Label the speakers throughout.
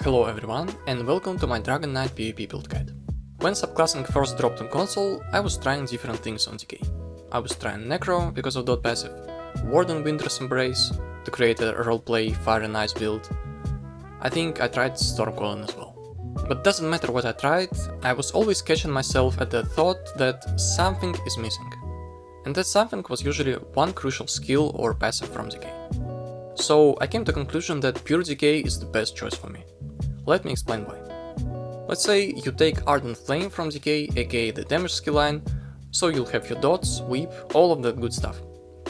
Speaker 1: Hello everyone, and welcome to my Dragonknight PvP build guide. When subclassing first dropped on console, I was trying different things on DK. I was trying Necro because of dot passive, Warden Winter's Embrace to create a roleplay Fire and Ice build. I think I tried Stormcalling as well. But doesn't matter what I tried, I was always catching myself at the thought that something is missing. And that something was usually one crucial skill or passive from DK. So I came to the conclusion that pure DK is the best choice for me. Let me explain why. Let's say you take Ardent Flame from DK, aka the damage skill line, so you'll have your dots, whip, all of that good stuff.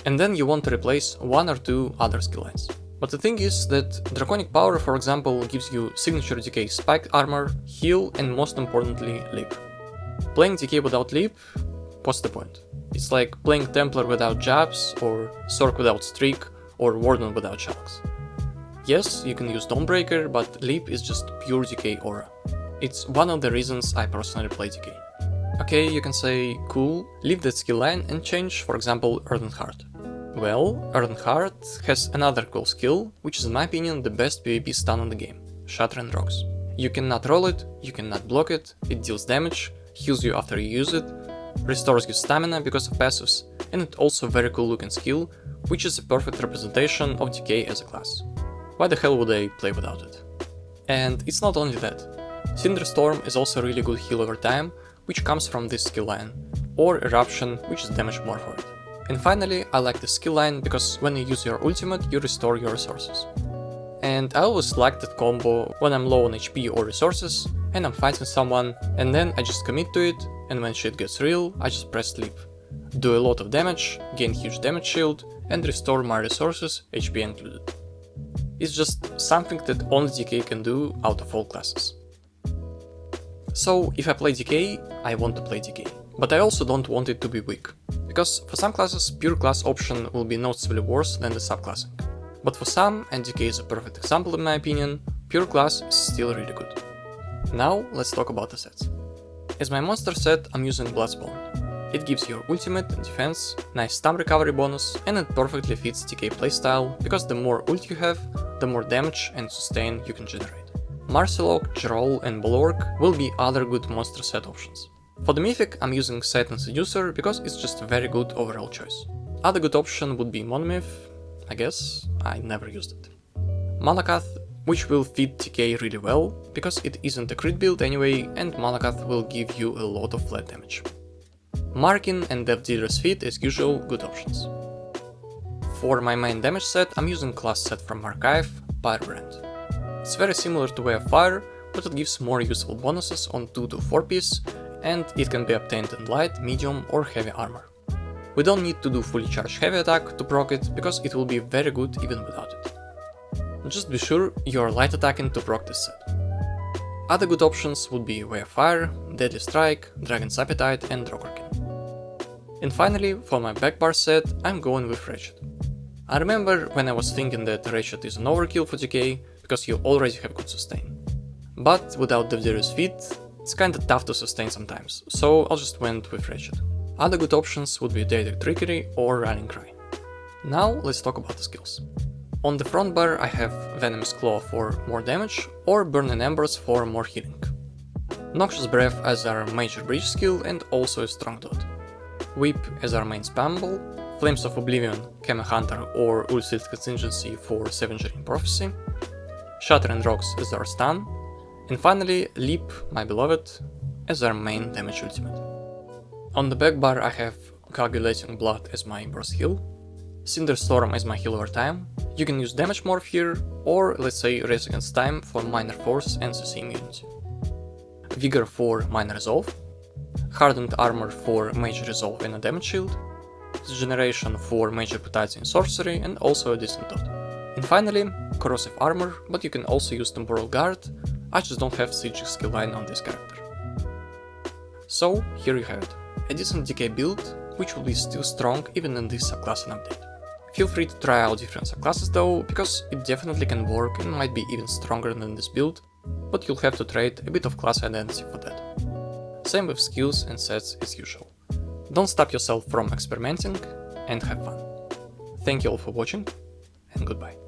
Speaker 1: And then you want to replace one or two other skill lines. But the thing is that Draconic Power, for example, gives you signature DK spiked armor, heal, and most importantly, leap. Playing DK without leap, what's the point? It's like playing Templar without jabs, or Sork without streak, or Warden without shallows. Yes, you can use Dawnbreaker, but leap is just pure DK aura. It's one of the reasons I personally play DK. Okay, you can say, cool, leave that skill line and change, for example, Earthen Heart. Well, Earthen Heart has another cool skill, which is in my opinion the best PvP stun on the game, Shattering Rocks. You cannot roll it, you cannot block it, it deals damage, heals you after you use it, restores you stamina because of passives, and it's also a very cool looking skill, which is a perfect representation of DK as a class. Why the hell would I play without it? And it's not only that. Cinderstorm is also a really good heal over time, which comes from this skill line, or Eruption, which is damage more for it. And finally, I like the skill line because when you use your ultimate, you restore your resources. And I always like that combo when I'm low on HP or resources, and I'm fighting someone, and then I just commit to it, and when shit gets real, I just press sleep. Do a lot of damage, gain huge damage shield, and restore my resources, HP included. It's just something that only DK can do out of all classes. So if I play DK, I want to play DK. But I also don't want it to be weak. Because for some classes, pure class option will be noticeably worse than the subclassing. But for some, and DK is a perfect example in my opinion, pure class is still really good. Now let's talk about the sets. As my monster set, I'm using Bloodspawn. It gives your ultimate and defense, nice stam recovery bonus, and it perfectly fits DK playstyle, because the more ult you have, the more damage and sustain you can generate. Marcelok, Gerol, and Bulwark will be other good monster set options. For the mythic, I'm using Saint and The Seducer because it's just a very good overall choice. Other good option would be Monomyth, I guess, I never used it. Malakath, which will fit DK really well, because it isn't a crit build anyway, and Malakath will give you a lot of flat damage. Markin and Death Dealer's Feet as usual good options. For my main damage set, I'm using class set from Archive, Pyrebrand. It's very similar to Way of Fire, but it gives more useful bonuses on 2 to 4 piece, and it can be obtained in light, medium or heavy armor. We don't need to do fully charged heavy attack to proc it, because it will be very good even without it. Just be sure you are light attacking to proc this set. Other good options would be Way of Fire, Deadly Strike, Dragon's Appetite and Dragonknight. And finally, for my backbar set, I'm going with Wretched. I remember when I was thinking that Wretched is an overkill for DK, because you already have good sustain. But without the Dealer's Feet, it's kinda tough to sustain sometimes, so I just went with Wretched. Other good options would be Daedric Trickery or Running Cry. Now let's talk about the skills. On the front bar I have Venomous Claw for more damage, or Burning Embers for more healing. Noxious Breath as our major breach skill and also a strong dot. Whip as our main spammable, Flames of Oblivion, Chema Hunter or Ulcid Contingency for Savaging Prophecy, Shattering Rocks as our stun, and finally Leap, my beloved, as our main damage ultimate. On the back bar I have Coagulating Blood as my burst heal, Cinderstorm as my heal over time, you can use Damage Morph here, or let's say Race Against Time for minor force and CC immunity. Vigor for minor resolve, Hardened Armor for major resolve and a damage shield, Generation for major vitality and sorcery and also a decent dot. And finally, Corrosive Armor, but you can also use Temporal Guard, I just don't have Siege skill line on this character. So here you have it, a decent DK build, which will be still strong even in this subclassing update. Feel free to try out different subclasses though, because it definitely can work and might be even stronger than this build, but you'll have to trade a bit of class identity for that. Same with skills and sets as usual. Don't stop yourself from experimenting and have fun. Thank you all for watching, and goodbye.